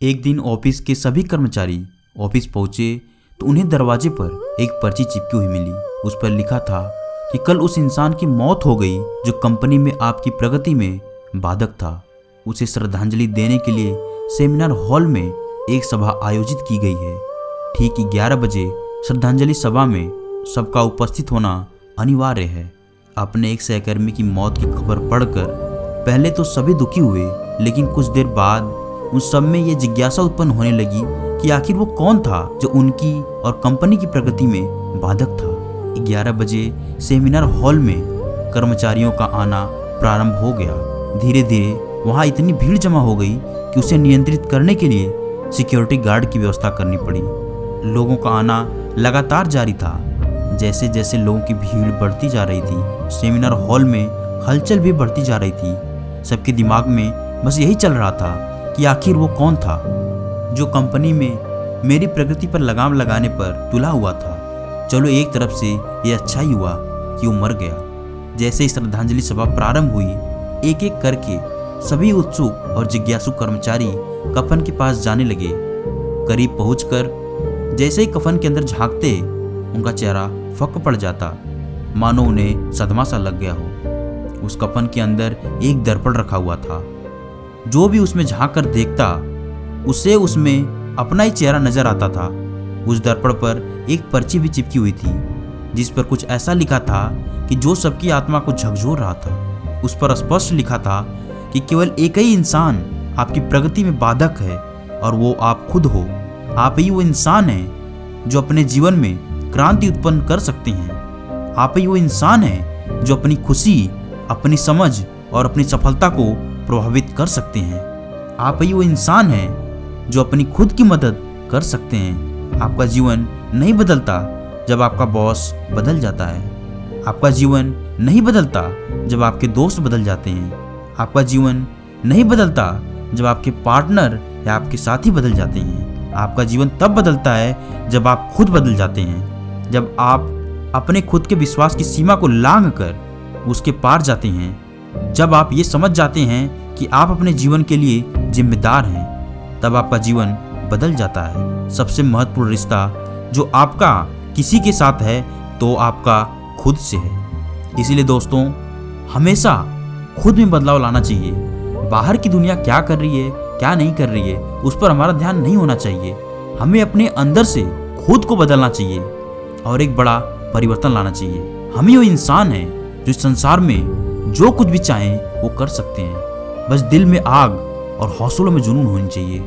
एक दिन ऑफिस के सभी कर्मचारी ऑफिस पहुंचे तो उन्हें दरवाजे पर एक पर्ची चिपकी हुई मिली। उस पर लिखा था कि कल उस इंसान की मौत हो गई जो कंपनी में आपकी प्रगति में बाधक था। उसे श्रद्धांजलि देने के लिए सेमिनार हॉल में एक सभा आयोजित की गई है। ठीक 11 बजे श्रद्धांजलि सभा में सबका उपस्थित होना अनिवार्य है। अपने एक सहकर्मी की मौत की खबर पढ़कर पहले तो सभी दुखी हुए, लेकिन कुछ देर बाद उन सब में यह जिज्ञासा उत्पन्न होने लगी कि आखिर वो कौन था जो उनकी और कंपनी की प्रगति में बाधक था। 11 बजे सेमिनार हॉल में कर्मचारियों का आना प्रारंभ हो गया। धीरे धीरे वहाँ इतनी भीड़ जमा हो गई कि उसे नियंत्रित करने के लिए सिक्योरिटी गार्ड की व्यवस्था करनी पड़ी। लोगों का आना लगातार जारी था। जैसे जैसे लोगों की भीड़ बढ़ती जा रही थी, सेमिनार हॉल में हलचल भी बढ़ती जा रही थी। सबके दिमाग में बस यही चल रहा था कि आखिर वो कौन था जो कंपनी में मेरी प्रगति पर लगाम लगाने पर तुला हुआ था। चलो एक तरफ से ये अच्छा ही हुआ कि वो मर गया। जैसे ही श्रद्धांजलि सभा प्रारंभ हुई, एक एक करके सभी उत्सुक और जिज्ञासु कर्मचारी कफन के पास जाने लगे। करीब पहुंचकर जैसे ही कफन के अंदर झांकते, उनका चेहरा फक पड़ जाता, मानो उन्हें सदमा सा लग गया हो। उस कफन के अंदर एक दर्पण रखा हुआ था। जो भी उसमें झांक कर देखता, उसे उसमें अपना ही चेहरा नजर आता था। उस दर्पण पर एक पर्ची भी चिपकी हुई थी, जिस पर कुछ ऐसा लिखा था कि जो सबकी आत्मा को झकझोर रहा था। उस पर स्पष्ट लिखा था कि केवल एक ही इंसान आपकी प्रगति में बाधक है, और वो आप खुद हो। आप ही वो इंसान हैं जो अपने जीवन में क्रांति उत्पन्न कर सकते हैं। आप ही वो इंसान हैं जो अपनी खुशी, अपनी समझ और अपनी सफलता को प्रभावित कर सकते हैं। आप ही वो इंसान हैं जो अपनी खुद की मदद कर सकते हैं। आपका जीवन नहीं बदलता जब आपका बॉस बदल जाता है। आपका जीवन नहीं बदलता जब आपके दोस्त बदल जाते हैं। आपका जीवन नहीं बदलता जब आपके पार्टनर या आपके साथी बदल जाते हैं। आपका जीवन तब बदलता है जब आप खुद बदल जाते हैं, जब आप अपने खुद के विश्वास की सीमा को लांघ कर उसके पार जाते हैं, जब आप ये समझ जाते हैं कि आप अपने जीवन के लिए जिम्मेदार हैं। तब आपका जीवन बदल जाता है। सबसे महत्वपूर्ण रिश्ता जो आपका किसी के साथ है तो आपका खुद से है। इसीलिए दोस्तों, हमेशा खुद में बदलाव लाना चाहिए। बाहर की दुनिया क्या कर रही है, क्या नहीं कर रही है, उस पर हमारा ध्यान नहीं होना चाहिए। हमें अपने अंदर से खुद को बदलना चाहिए और एक बड़ा परिवर्तन लाना चाहिए। हम ही वो इंसान हैं जो इस संसार में जो कुछ भी चाहें वो कर सकते हैं। बस दिल में आग और हौसलों में जुनून होनी चाहिए।